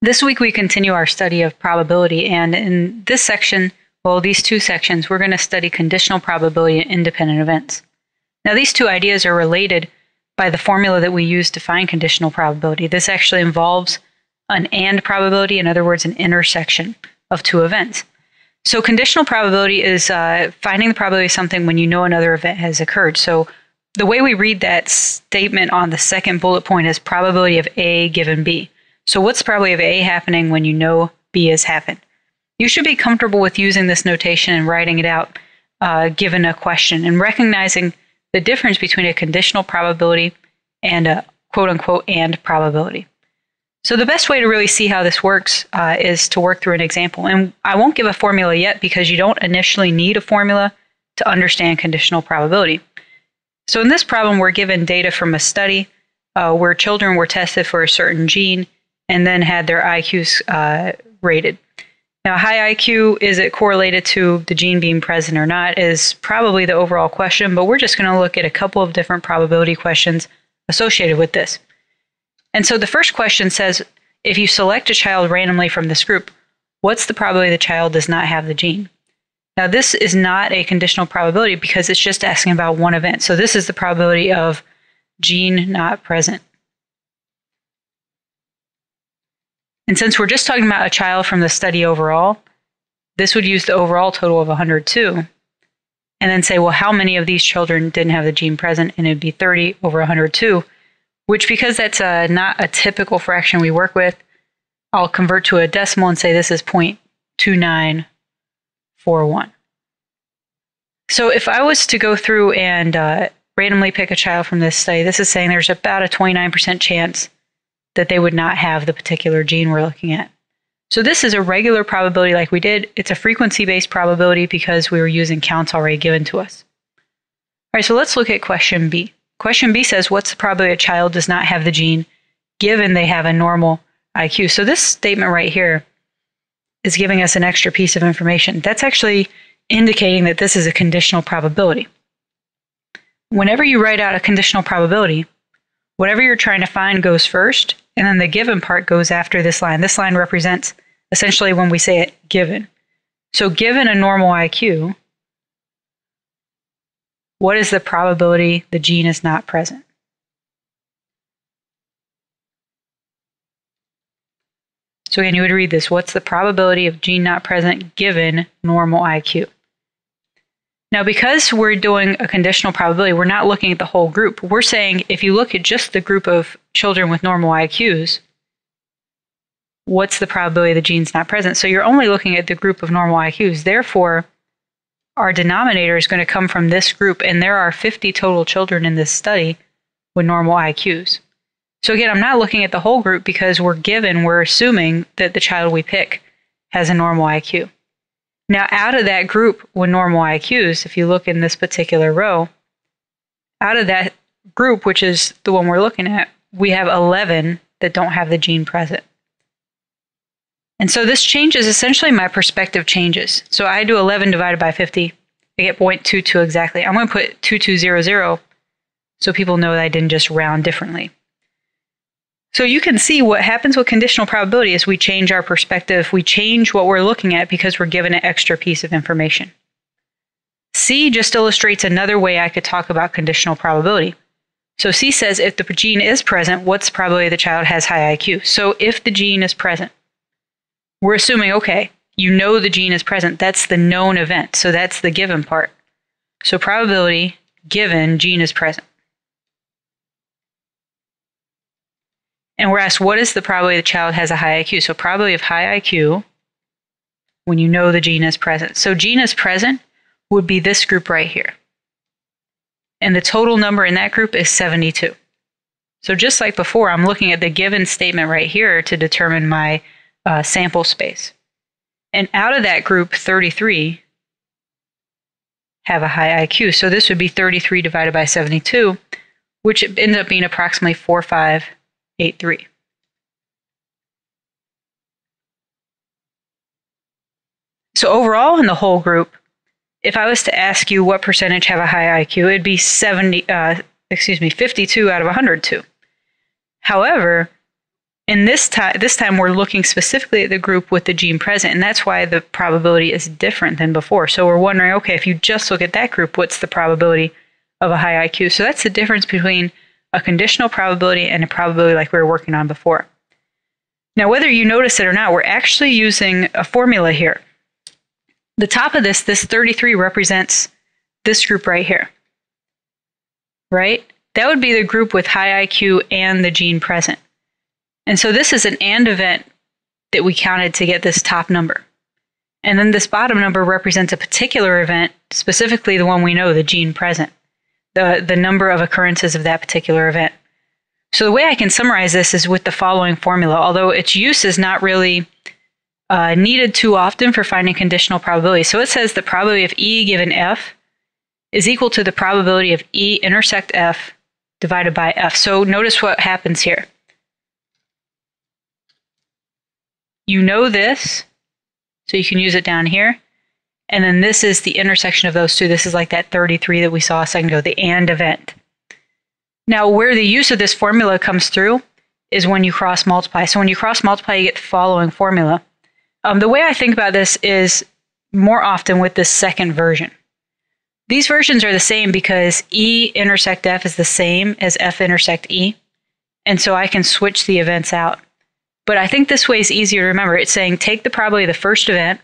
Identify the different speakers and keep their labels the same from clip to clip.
Speaker 1: This week we continue our study of probability, and in this section, well, these two sections, we're going to study conditional probability and independent events. Now, these two ideas are related by the formula that we use to find conditional probability. This actually involves an and probability, in other words, an intersection of two events. So conditional probability is finding the probability of something when you know another event has occurred. So the way we read that statement on the second bullet point is probability of A given B. So what's the probability of A happening when you know B has happened? You should be comfortable with using this notation and writing it out given a question and recognizing the difference between a conditional probability and a quote-unquote and probability. So the best way to really see how this works is to work through an example. And I won't give a formula yet because you don't initially need a formula to understand conditional probability. So in this problem, we're given data from a study where children were tested for a certain gene and then had their IQs rated. Now, high IQ, is it correlated to the gene being present or not, is probably the overall question, but we're just going to look at a couple of different probability questions associated with this. And so the first question says, if you select a child randomly from this group, what's the probability the child does not have the gene? Now, this is not a conditional probability because it's just asking about one event. So this is the probability of gene not present. And since we're just talking about a child from the study overall, this would use the overall total of 102 and then say, well, how many of these children didn't have the gene present? And it'd be 30 over 102, which because that's not a typical fraction we work with, I'll convert to a decimal and say this is 0.2941. So if I was to go through and randomly pick a child from this study, this is saying there's about a 29% chance that they would not have the particular gene we're looking at. So this is a regular probability like we did. It's a frequency-based probability because we were using counts already given to us. All right, so let's look at question B. Question B says, what's the probability a child does not have the gene given they have a normal IQ? So this statement right here is giving us an extra piece of information. That's actually indicating that this is a conditional probability. Whenever you write out a conditional probability, whatever you're trying to find goes first, and then the given part goes after this line. This line represents essentially when we say it given. So given a normal IQ, what is the probability the gene is not present? So again, you would read this. What's the probability of gene not present given normal IQ? Now, because we're doing a conditional probability, we're not looking at the whole group. We're saying if you look at just the group of children with normal IQs, what's the probability the gene's not present? So you're only looking at the group of normal IQs. Therefore, our denominator is going to come from this group, and there are 50 total children in this study with normal IQs. So again, I'm not looking at the whole group because we're assuming that the child we pick has a normal IQ. Now, out of that group with normal IQs, if you look in this particular row, out of that group, which is the one we're looking at, we have 11 that don't have the gene present. And so this changes, essentially my perspective changes. So I do 11 divided by 50, I get 0.22 exactly. I'm going to put 2200 so people know that I didn't just round differently. So you can see what happens with conditional probability is we change our perspective, we change what we're looking at because we're given an extra piece of information. C just illustrates another way I could talk about conditional probability. So C says if the gene is present, what's the probability the child has high IQ? So if the gene is present, we're assuming, okay, you know the gene is present. That's the known event. So that's the given part. So probability given gene is present. And we're asked, what is the probability the child has a high IQ? So probability of high IQ when you know the gene is present. So gene is present would be this group right here. And the total number in that group is 72. So just like before, I'm looking at the given statement right here to determine my sample space. And out of that group, 33 have a high IQ. So this would be 33 divided by 72, which ends up being approximately 4583. So overall in the whole group, if I was to ask you what percentage have a high IQ, it'd be 52 out of 102. However, in this time we're looking specifically at the group with the gene present, and that's why the probability is different than before. So we're wondering, okay, if you just look at that group, what's the probability of a high IQ? So that's the difference between a conditional probability and a probability like we were working on before. Now, whether you notice it or not, we're actually using a formula here. The top of this 33 represents this group right here, right? That would be the group with high IQ and the gene present. And so this is an AND event that we counted to get this top number. And then this bottom number represents a particular event, specifically the one we know, the gene present, the number of occurrences of that particular event. So the way I can summarize this is with the following formula, although its use is not really needed too often for finding conditional probability. So it says the probability of E given F is equal to the probability of E intersect F divided by F. So notice what happens here. You know this, so you can use it down here. And then this is the intersection of those two. This is like that 33 that we saw a second ago, the AND event. Now, where the use of this formula comes through is when you cross multiply. So when you cross multiply, you get the following formula. The way I think about this is more often with this second version. These versions are the same because E intersect F is the same as F intersect E. And so I can switch the events out. But I think this way is easier to remember. It's saying take the probability of the first event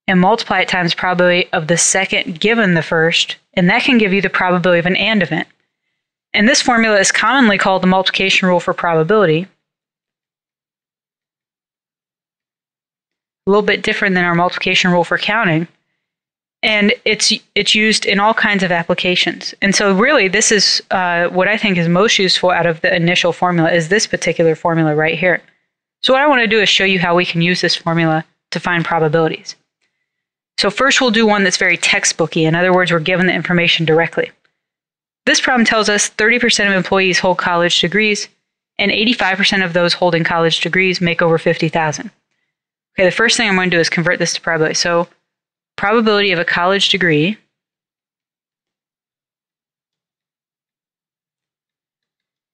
Speaker 1: and multiply it times probability of the second given the first, and that can give you the probability of an AND event. And this formula is commonly called the multiplication rule for probability. A little bit different than our multiplication rule for counting. And it's used in all kinds of applications. And so really this is what I think is most useful out of the initial formula is this particular formula right here. So what I want to do is show you how we can use this formula to find probabilities. So first we'll do one that's very textbooky. In other words, we're given the information directly. This problem tells us 30% of employees hold college degrees, and 85% of those holding college degrees make over 50,000. Okay, the first thing I'm going to do is convert this to probability. So probability of a college degree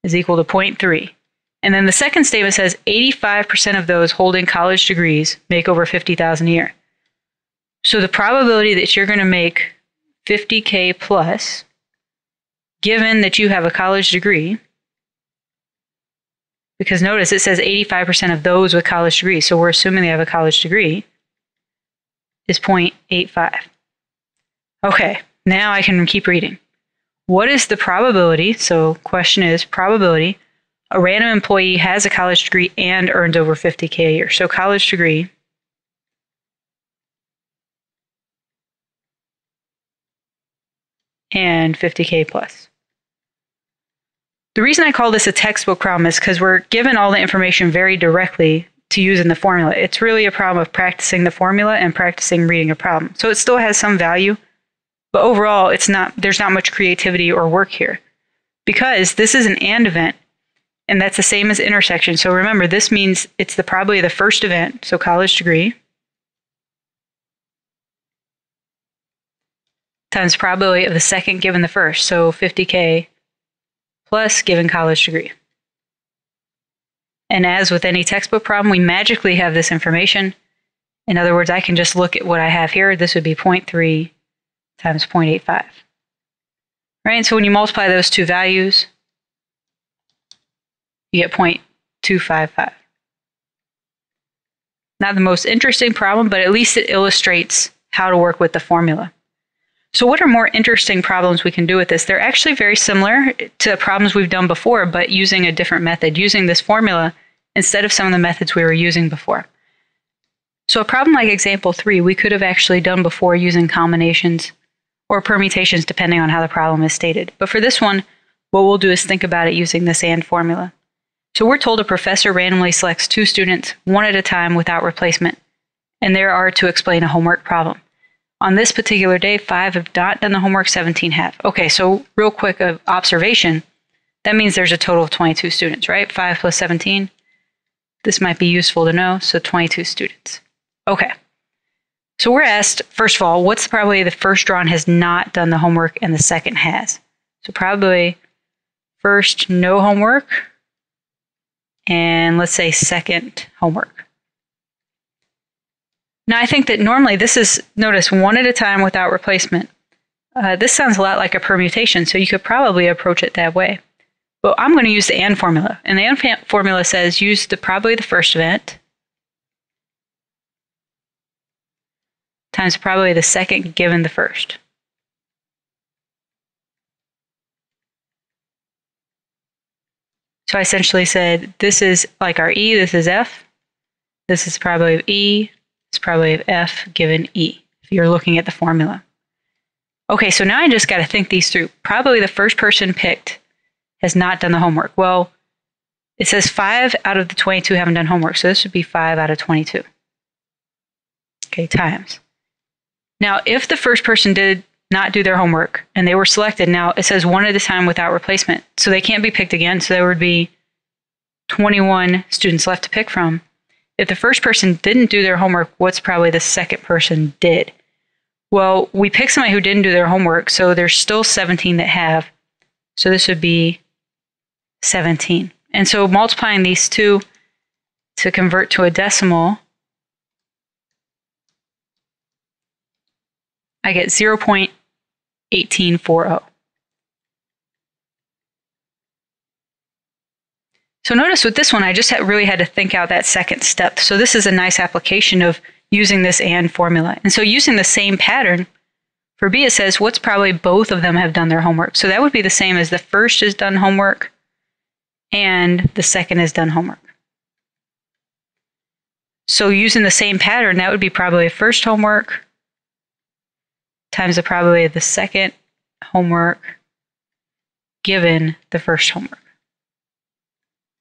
Speaker 1: is equal to 0.3. And then the second statement says 85% of those holding college degrees make over 50,000 a year. So the probability that you're going to make 50K plus, given that you have a college degree, because notice it says 85% of those with college degrees, so we're assuming they have a college degree, is 0.85. Okay, now I can keep reading. What is the probability? So question is probability. A random employee has a college degree and earns over 50K a year. So college degree and 50K plus. The reason I call this a textbook problem is because we're given all the information very directly to use in the formula. It's really a problem of practicing the formula and practicing reading a problem. So it still has some value, but overall there's not much creativity or work here. Because this is an AND event, and that's the same as intersection. So remember, this means it's the probability of the first event, so college degree, times probability of the second given the first, so 50K plus given college degree. And as with any textbook problem, we magically have this information. In other words, I can just look at what I have here. This would be 0.3 times 0.85. Right? So when you multiply those two values, you get 0.255. Not the most interesting problem, but at least it illustrates how to work with the formula. So what are more interesting problems we can do with this? They're actually very similar to problems we've done before, but using a different method, using this formula instead of some of the methods we were using before. So a problem like example 3, we could have actually done before using combinations or permutations depending on how the problem is stated. But for this one, what we'll do is think about it using this AND formula. So we're told a professor randomly selects 2 students, one at a time without replacement, and they are to explain a homework problem. On this particular day, 5 have not done the homework, 17 have. Okay, so real quick observation, that means there's a total of 22 students, right? 5 plus 17. This might be useful to know, so 22 students. Okay, so we're asked, first of all, what's the probability the first drawn has not done the homework and the second has? So probably first, no homework, and let's say second homework. Now I think that normally this is, notice, one at a time without replacement. This sounds a lot like a permutation, so you could probably approach it that way. But I'm going to use the AND formula. And the AND formula says use the probability of the first event times the probability of the second given the first. So I essentially said this is like our E, this is F. This is the probability of E, this is the probability of F given E, if you're looking at the formula. Okay, so now I just got to think these through. Probably the first person picked has not done the homework. Well, it says 5 out of the 22 haven't done homework, so this would be 5 out of 22. Okay, times. Now, if the first person did not do their homework and they were selected, now it says one at a time without replacement, so they can't be picked again, so there would be 21 students left to pick from. If the first person didn't do their homework, what's probably the second person did? Well, we picked somebody who didn't do their homework, so there's still 17 that have. So this would be 17. And so multiplying these two to convert to a decimal, I get 0.1840. So notice with this one, I just really had to think out that second step. So this is a nice application of using this AND formula. And so using the same pattern, for B it says what's probably both of them have done their homework. So that would be the same as the first has done homework and the second has done homework. So using the same pattern, that would be probably first homework times the probability of the second homework given the first homework,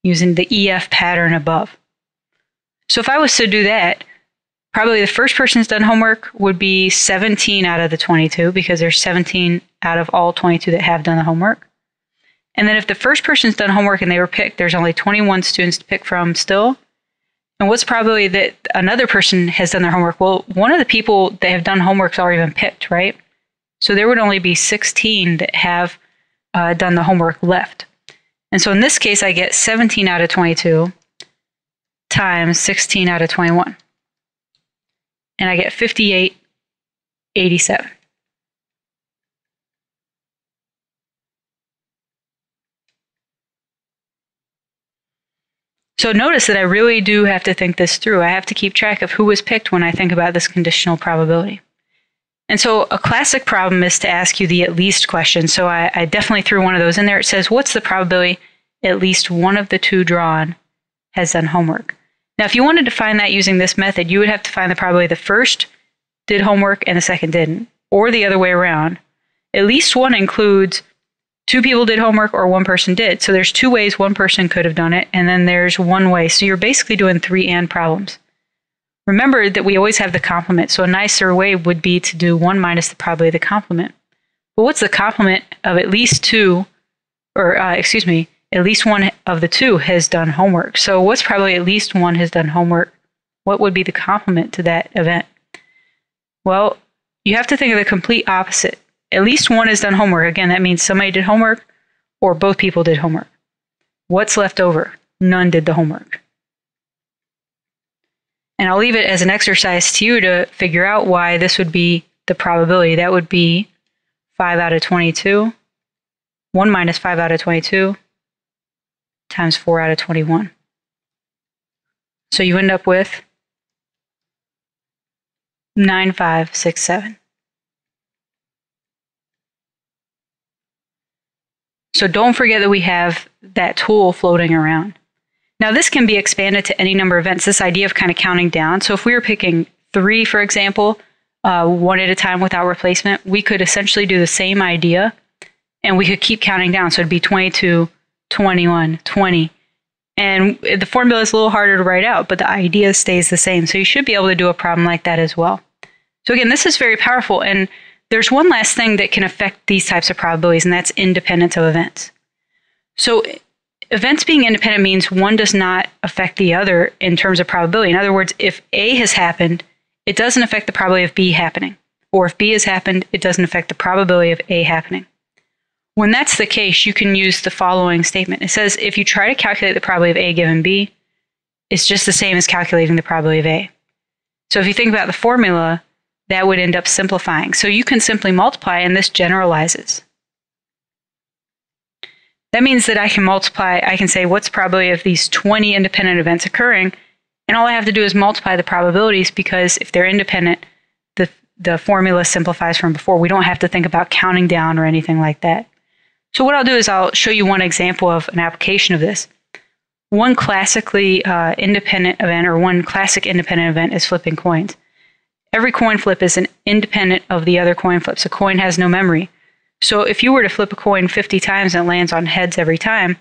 Speaker 1: using the EF pattern above. So if I was to do that, probably the first person's done homework would be 17 out of the 22 because there's 17 out of all 22 that have done the homework. And then if the first person's done homework and they were picked, there's only 21 students to pick from still. And what's probably that another person has done their homework? Well, one of the people that have done homework's already been picked, right? So there would only be 16 that have done the homework left. And so in this case, I get 17 out of 22 times 16 out of 21. And I get 5887. So notice that I really do have to think this through. I have to keep track of who was picked when I think about this conditional probability. And so a classic problem is to ask you the at least question. So I definitely threw one of those in there. It says, what's the probability at least one of the two drawn has done homework? Now, if you wanted to find that using this method, you would have to find the probability the first did homework and the second didn't, or the other way around. At least one includes two people did homework or one person did. So there's two ways one person could have done it, and then there's one way. So you're basically doing 3 AND problems. Remember that we always have the complement. So a nicer way would be to do 1 minus the probability of the complement. But what's the complement of at least two, or at least one of the two has done homework. So what's probably at least one has done homework? What would be the complement to that event? Well, you have to think of the complete opposite. At least one has done homework. Again, that means somebody did homework or both people did homework. What's left over? None did the homework. And I'll leave it as an exercise to you to figure out why this would be the probability. That would be 5 out of 22, 1 minus 5 out of 22, times 4 out of 21. So you end up with 9567. So don't forget that we have that tool floating around. Now this can be expanded to any number of events, this idea of kind of counting down. So if we were picking 3, for example, one at a time without replacement, we could essentially do the same idea and we could keep counting down. So it'd be 22, 21, 20. And the formula is a little harder to write out, but the idea stays the same. So you should be able to do a problem like that as well. So again, this is very powerful. And there's one last thing that can affect these types of probabilities, and that's independence of events. So events being independent means one does not affect the other in terms of probability. In other words, if A has happened, it doesn't affect the probability of B happening. Or if B has happened, it doesn't affect the probability of A happening. When that's the case, you can use the following statement. It says, if you try to calculate the probability of A given B, it's just the same as calculating the probability of A. So if you think about the formula, that would end up simplifying. So you can simply multiply, and this generalizes. That means that I can say what's the probability of these 20 independent events occurring, and all I have to do is multiply the probabilities, because if they're independent, the formula simplifies from before. We don't have to think about counting down or anything like that. So what I'll do is I'll show you one example of an application of this. One classically independent event, or one classic independent event, is flipping coins. Every coin flip is an independent of the other coin flips. A coin has no memory. So if you were to flip a coin 50 times and it lands on heads every time,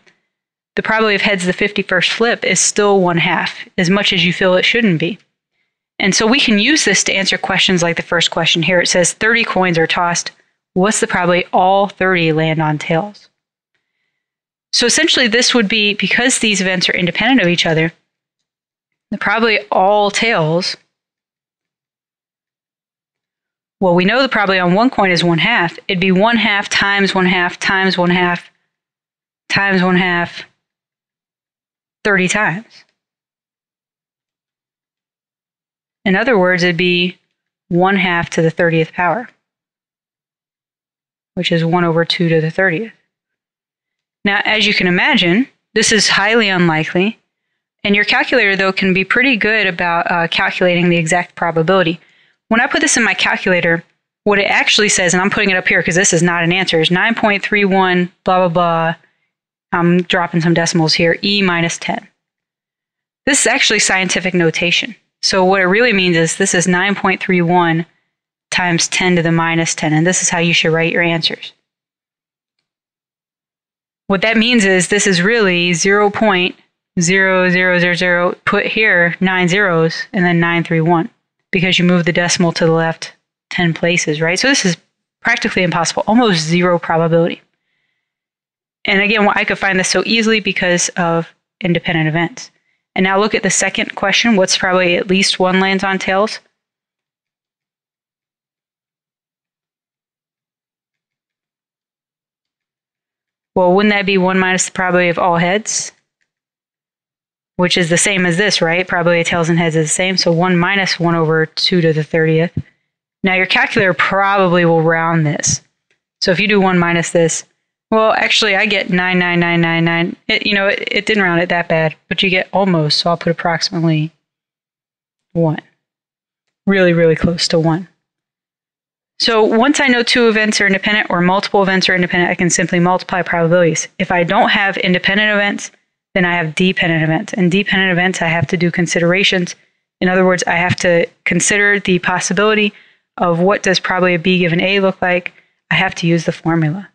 Speaker 1: the probability of heads the 51st flip is still 1/2, as much as you feel it shouldn't be. And so we can use this to answer questions like the first question here. It says 30 coins are tossed. What's the probability all 30 land on tails? So essentially this would be, because these events are independent of each other, the probability all tails, well, we know the probability on one coin is 1/2. It'd be 1/2 times 1/2 times 1/2 times 1/2 30 times. In other words, it'd be 1/2 to the 30th power, which is 1/2 to the 30th. Now, as you can imagine, this is highly unlikely, and your calculator, though, can be pretty good about calculating the exact probability. When I put this in my calculator, what it actually says, and I'm putting it up here because this is not an answer, is 9.31 blah, blah, blah. I'm dropping some decimals here, e minus 10. This is actually scientific notation. So what it really means is this is 9.31 times 10 to the minus 10, and this is how you should write your answers. What that means is this is really 0.0000, put here 9 zeros, and then 931, because you move the decimal to the left 10 places, right? So this is practically impossible, almost zero probability. And again, I could find this so easily because of independent events. And now look at the second question. What's probably at least one lands on tails? Well, wouldn't that be 1 minus the probability of all heads? Which is the same as this, right? Probability of tails and heads is the same. So 1 minus 1/2 to the 30th. Now your calculator probably will round this. So if you do 1 minus this, well, actually I get 99999. It didn't round it that bad, but you get almost, so I'll put approximately 1. Really, really close to 1. So once I know two events are independent or multiple events are independent, I can simply multiply probabilities. If I don't have independent events, then I have dependent events. And dependent events, I have to do considerations. In other words, I have to consider the possibility of what does probability of B given A look like. I have to use the formula.